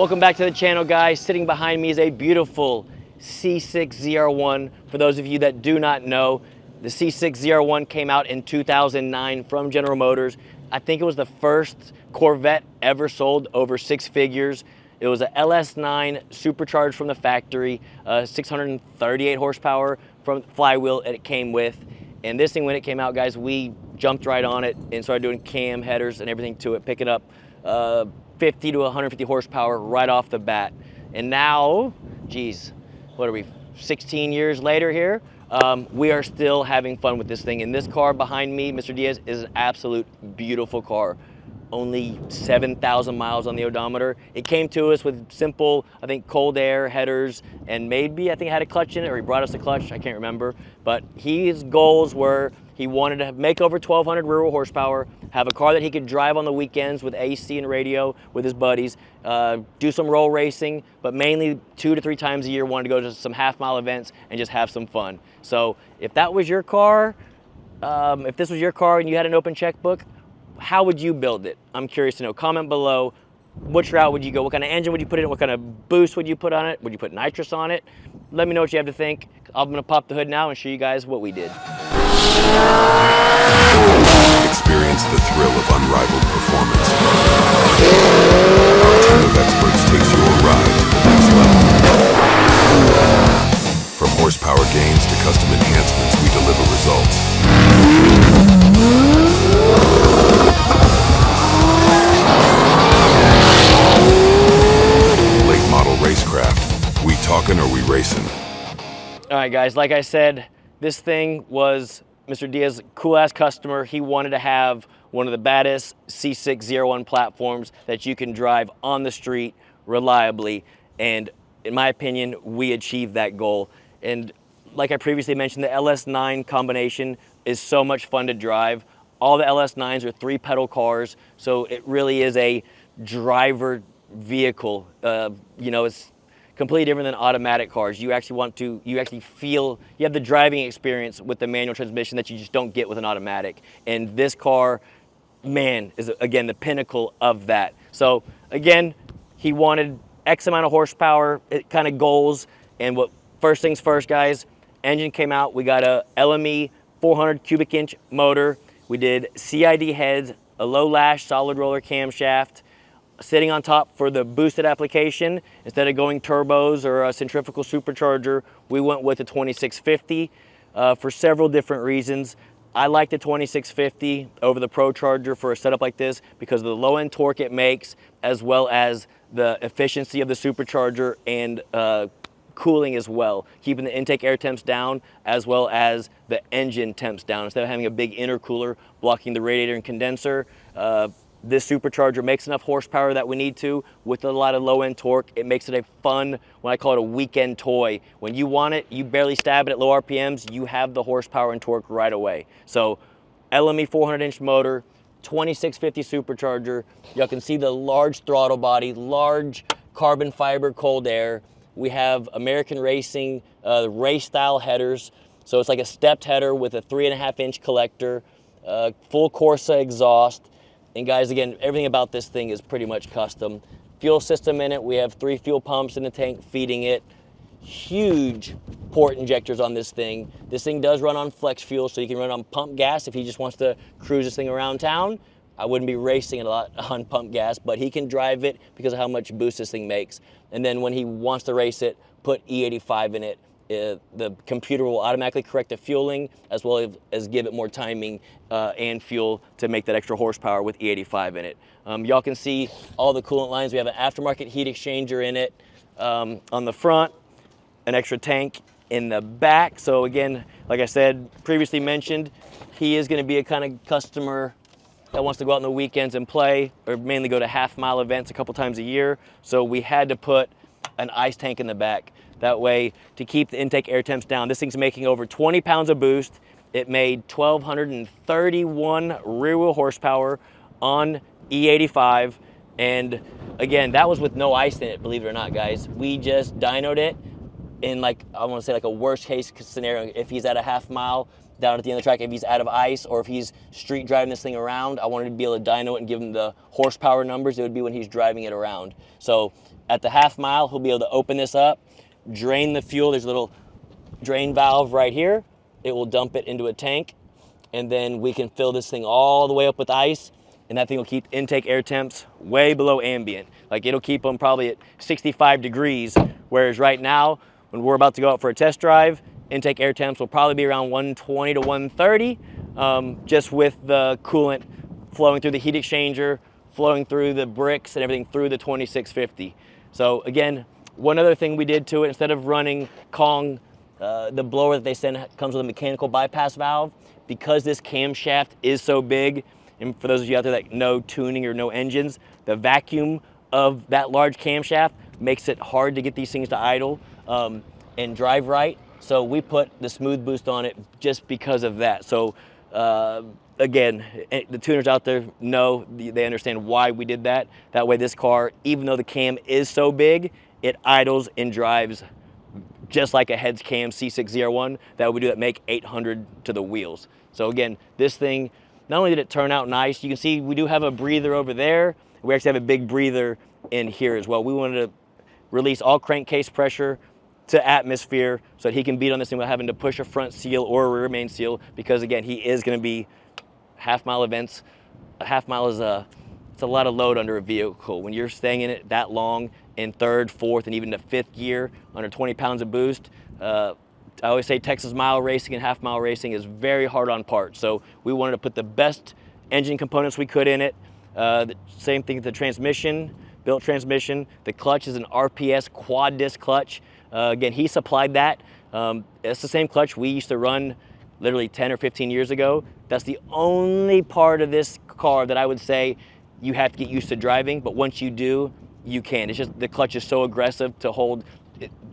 Welcome back to the channel, guys. Sitting behind me is a beautiful C6 ZR1. For those of you that do not know, the C6 ZR1 came out in 2009 from General Motors. I think it was the first Corvette ever sold over 6 figures. It was a LS9 supercharged from the factory, 638 horsepower from flywheel it came with. And this thing, when it came out, guys, we jumped right on it and started doing cam headers and everything to it, picking up 50 to 150 horsepower right off the bat. And now, geez, what are we, 16 years later here? We are still having fun with this thing. And this car behind me, Mr. Diaz, is an absolute beautiful car. Only 7,000 miles on the odometer. It came to us with simple, I think, cold air headers, and maybe I think it had a clutch in it, or he brought us a clutch, I can't remember. But his goals were, he wanted to make over 1,200 rear-wheel horsepower, have a car that he could drive on the weekends with AC and radio with his buddies, do some roll racing, but mainly 2 to 3 times a year wanted to go to some half-mile events and just have some fun. So if that was your car, if this was your car and you had an open checkbook, how would you build it? I'm curious to know. Comment below. Which route would you go? What kind of engine would you put in it? What kind of boost would you put on it? Would you put nitrous on it? Let me know what you have to think. I'm going to pop the hood now and show you guys what we did. Experience the thrill of unrivaled performance. Our team of experts takes your ride to the next level. From horsepower gains to custom enhancements, we deliver results. Late model racecraft. We talking or we racing? All right, guys, like I said, this thing was Mr. Diaz's cool-ass customer. He wanted to have one of the baddest C6 ZR1 platforms that you can drive on the street reliably. And in my opinion, we achieved that goal. And like I previously mentioned, the LS9 combination is so much fun to drive. All the LS9s are 3-pedal cars, so it really is a driver vehicle. You know, it's completely different than automatic cars. You actually feel, you have the driving experience with the manual transmission that you just don't get with an automatic. And this car, man, is again the pinnacle of that. So again, he wanted X amount of horsepower, kind of goals. And what, first things first, guys, engine came out. We got a LME 400 cubic inch motor. We did CID heads, a low lash solid roller camshaft. Sitting on top for the boosted application, instead of going turbos or a centrifugal supercharger, we went with the 2650 for several different reasons. I like the 2650 over the ProCharger for a setup like this because of the low end torque it makes, as well as the efficiency of the supercharger and cooling as well, keeping the intake air temps down as well as the engine temps down. Instead of having a big intercooler blocking the radiator and condenser, this supercharger makes enough horsepower that we need to with a lot of low-end torque. It makes it a fun, what I call it, a weekend toy. When you want it, you barely stab it at low RPMs, you have the horsepower and torque right away. So LME 400-inch motor, 2650 supercharger. Y'all can see the large throttle body, large carbon fiber cold air. We have American Racing race style headers. So it's like a stepped header with a 3.5-inch collector, full Corsa exhaust. And guys, again, everything about this thing is pretty much custom. Fuel system in it, we have 3 fuel pumps in the tank feeding it. Huge port injectors on this thing. This thing does run on flex fuel, so you can run on pump gas if he just wants to cruise this thing around town. I wouldn't be racing it a lot on pump gas, but he can drive it because of how much boost this thing makes. And then when he wants to race it, put E85 in it. The computer will automatically correct the fueling as well as give it more timing and fuel to make that extra horsepower with E85 in it. Y'all can see all the coolant lines. We have an aftermarket heat exchanger in it on the front, an extra tank in the back. So again, like I said, previously mentioned, he is going to be a kind of customer that wants to go out on the weekends and play, or mainly go to half-mile events a couple times a year. So we had to put an ice tank in the back. That way, to keep the intake air temps down. This thing's making over 20 pounds of boost. It made 1,231 rear wheel horsepower on E85. And again, that was with no ice in it, believe it or not, guys. We just dynoed it in, like, I want to say like a worst case scenario. If he's at a half mile, down at the end of the track if he's out of ice or if he's street driving this thing around. I wanted to be able to dyno it and give him the horsepower numbers. It would be when he's driving it around. So at the half mile, he'll be able to open this up, drain the fuel. There's a little drain valve right here. It will dump it into a tank, and then we can fill this thing all the way up with ice, and that thing will keep intake air temps way below ambient. Like, it'll keep them probably at 65 degrees, whereas right now, when we're about to go out for a test drive, intake air temps will probably be around 120 to 130, just with the coolant flowing through the heat exchanger, flowing through the bricks and everything through the 2650. So again, one other thing we did to it, instead of running Kong, the blower that they send comes with a mechanical bypass valve, because this camshaft is so big, and for those of you out there that know tuning or know engines, the vacuum of that large camshaft makes it hard to get these things to idle and drive right. So we put the smooth boost on it just because of that. So again, the tuners out there know, they understand why we did that. That way this car, even though the cam is so big, it idles and drives just like a heads cam C6 ZR1 that we do that make 800 to the wheels. So again, this thing, not only did it turn out nice, you can see we do have a breather over there. We actually have a big breather in here as well. We wanted to release all crankcase pressure to atmosphere so that he can beat on this thing without having to push a front seal or a rear main seal, because again, he is going to be half-mile events. A half mile is it's a lot of load under a vehicle. When you're staying in it that long in third, fourth, and even the fifth gear under 20 pounds of boost, I always say Texas mile racing and half mile racing is very hard on parts. So we wanted to put the best engine components we could in it. The same thing with the transmission, built transmission. The clutch is an RPS quad disc clutch. Again, he supplied that. It's the same clutch we used to run literally 10 or 15 years ago. That's the only part of this car that I would say you have to get used to driving, but once you do, you can. It's just the clutch is so aggressive to hold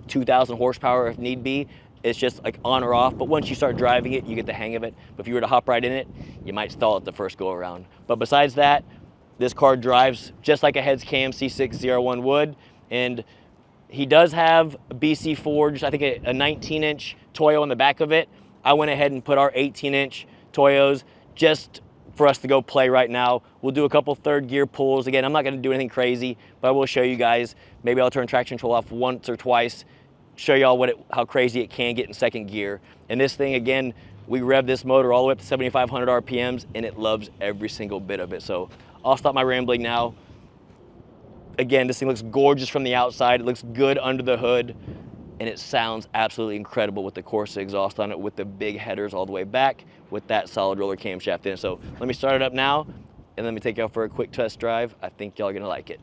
2,000 horsepower if need be. It's just like on or off, but once you start driving it, you get the hang of it. But if you were to hop right in it, you might stall at the first go around. But besides that, this car drives just like a heads cam C6 ZR1 would, and he does have a BC forged, I think a 19-inch Toyo on the back of it. I went ahead and put our 18-inch Toyos just for us to go play right now. We'll do a couple third gear pulls. Again, I'm not gonna do anything crazy, but I will show you guys. Maybe I'll turn traction control off once or twice, show y'all how crazy it can get in second gear. And this thing, again, we rev this motor all the way up to 7,500 RPMs, and it loves every single bit of it. So I'll stop my rambling now. Again, this thing looks gorgeous from the outside. It looks good under the hood, and it sounds absolutely incredible with the Corsa exhaust on it, with the big headers all the way back, with that solid roller camshaft in it. So let me start it up now, and let me take y'all for a quick test drive. I think y'all are gonna like it.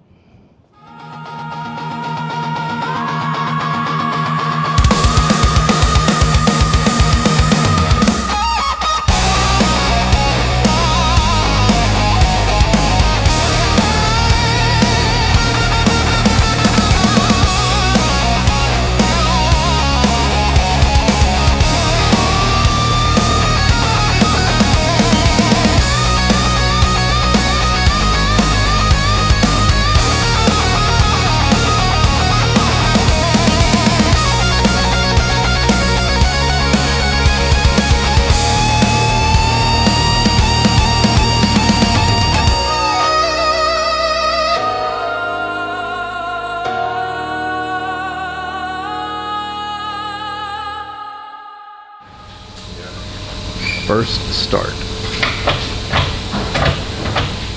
First start.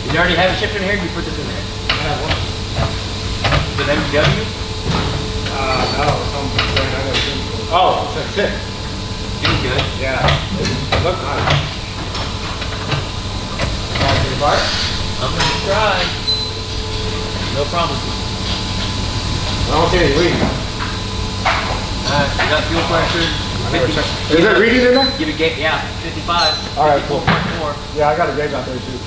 Did you already have it shipped in here? Or you put this in there? I have one. Is it MW? No, it's on the brand I never seen before. Oh, That's it. feels good. Yeah. It looked nice. Want to buy it? I'm gonna try. No promises. I don't see any reading. Alright, we got fuel pressure. Is it reading in there? Give it gauge, yeah, 55. All right, cool. 54.4. Yeah, I got a gauge out there too.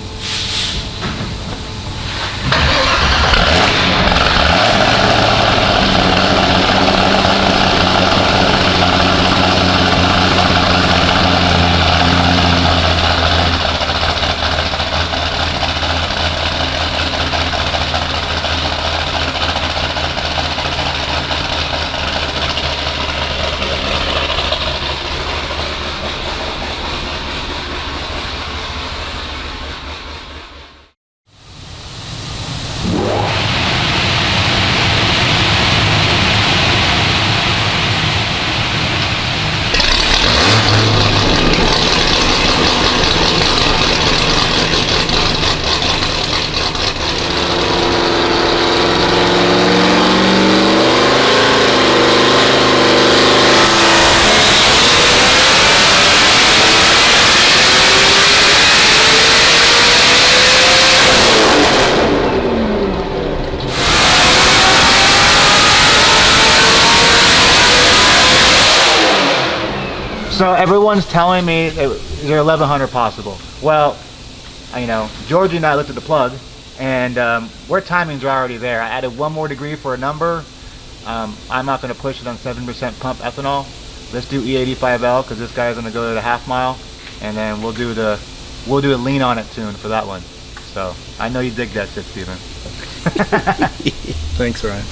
So everyone's telling me they're 1100 possible. Well, you know, Georgie and I looked at the plug, and our timings are already there. I added 1 more degree for a number. I'm not going to push it on 7% pump ethanol. Let's do E85L because this guy's going to go to the half mile, and then we'll do a lean on it tune for that one. So I know you dig that shit, Steven. Thanks, Ryan.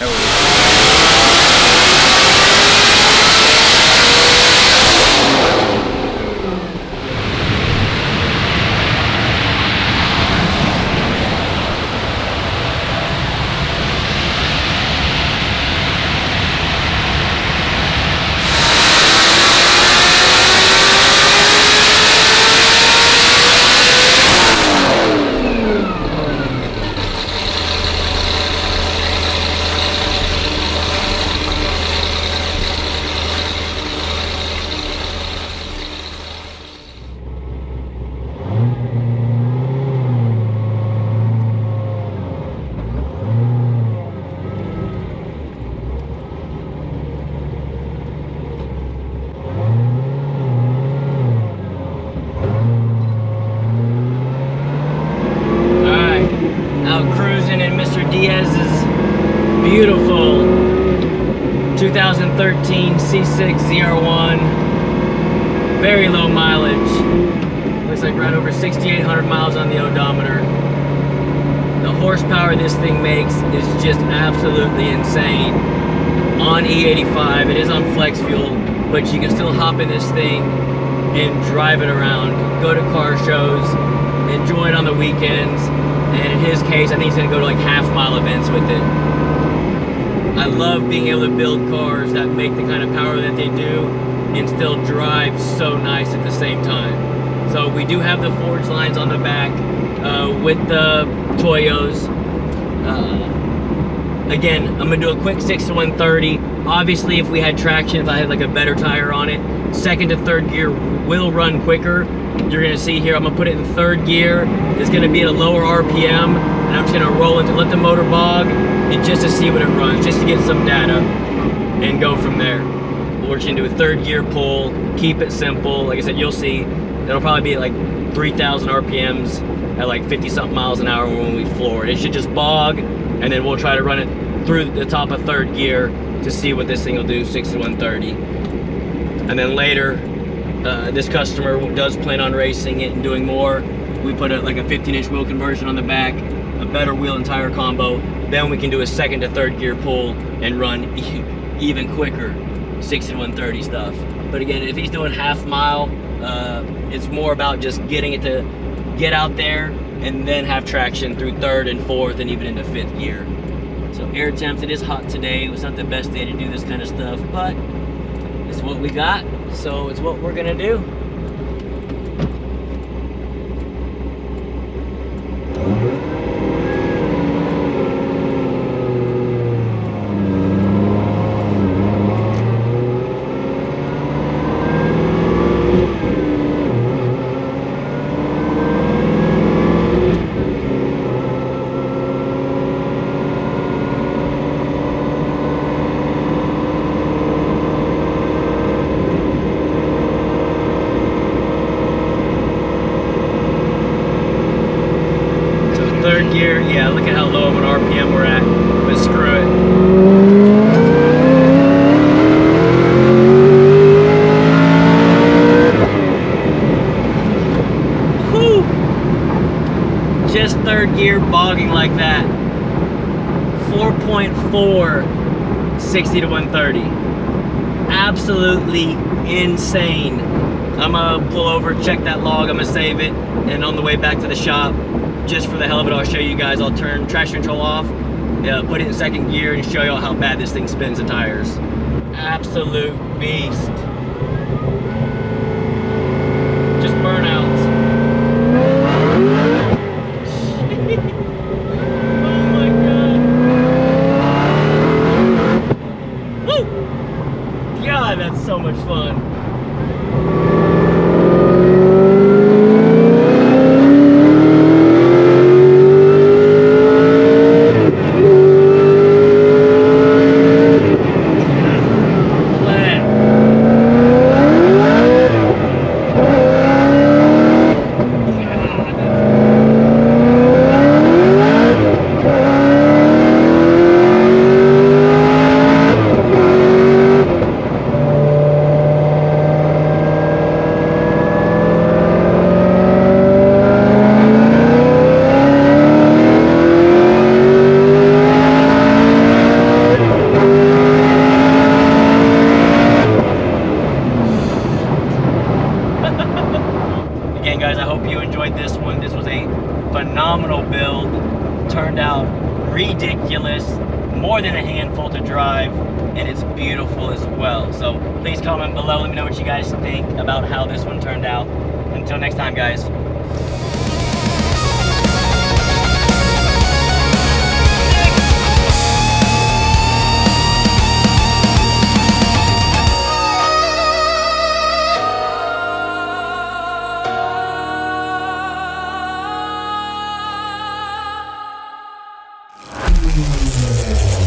Beautiful 2013 C6 ZR1, very low mileage, looks like right over 6,800 miles on the odometer. The horsepower this thing makes is just absolutely insane. On E85, it is on flex fuel, but you can still hop in this thing and drive it around, go to car shows, enjoy it on the weekends, and in his case, I think he's gonna go to like half-mile events with it. I love being able to build cars that make the kind of power that they do and still drive so nice at the same time. So we do have the forged lines on the back with the Toyos. Again, I'm gonna do a quick 6 to 130. Obviously, if we had traction, if I had like a better tire on it, 2nd to 3rd gear will run quicker. You're gonna see here, I'm gonna put it in 3rd gear. It's gonna be at a lower RPM, and I'm just gonna roll into, let the motor bog, and just to see what it runs, just to get some data, and go from there. We're just gonna do a 3rd gear pull, keep it simple. Like I said, you'll see, it'll probably be at like 3,000 RPMs at like 50-something miles an hour when we floor it. It should just bog, and then we'll try to run it through the top of 3rd gear to see what this thing will do, 6 to 130. And then later, this customer does plan on racing it and doing more. We put like a 15-inch wheel conversion on the back, a better wheel and tire combo. Then we can do a 2nd to 3rd gear pull and run even quicker 60 to 130 stuff. But again, if he's doing half mile, it's more about just getting it to get out there and then have traction through 3rd and 4th and even into 5th gear. So air temps, it is hot today. It was not the best day to do this kind of stuff, but it's what we got, so it's what we're gonna do. Gear, yeah, look at how low of an RPM we're at, but screw it. Whew. Just 3rd gear bogging like that. 4.4, 60 to 130. Absolutely insane. I'm gonna pull over, check that log, I'm gonna save it, and on the way back to the shop, just for the hell of it, I'll show you guys. I'll turn traction control off, put it in 2nd gear, and show you how bad this thing spins the tires. Absolute beast. Just burnouts. Oh my god. Woo! God, that's so much fun. one. This was a phenomenal build. Turned out ridiculous, more than a handful to drive, and it's beautiful as well. So please comment below, let me know what you guys think about how this one turned out. Until next time, guys. Yeah.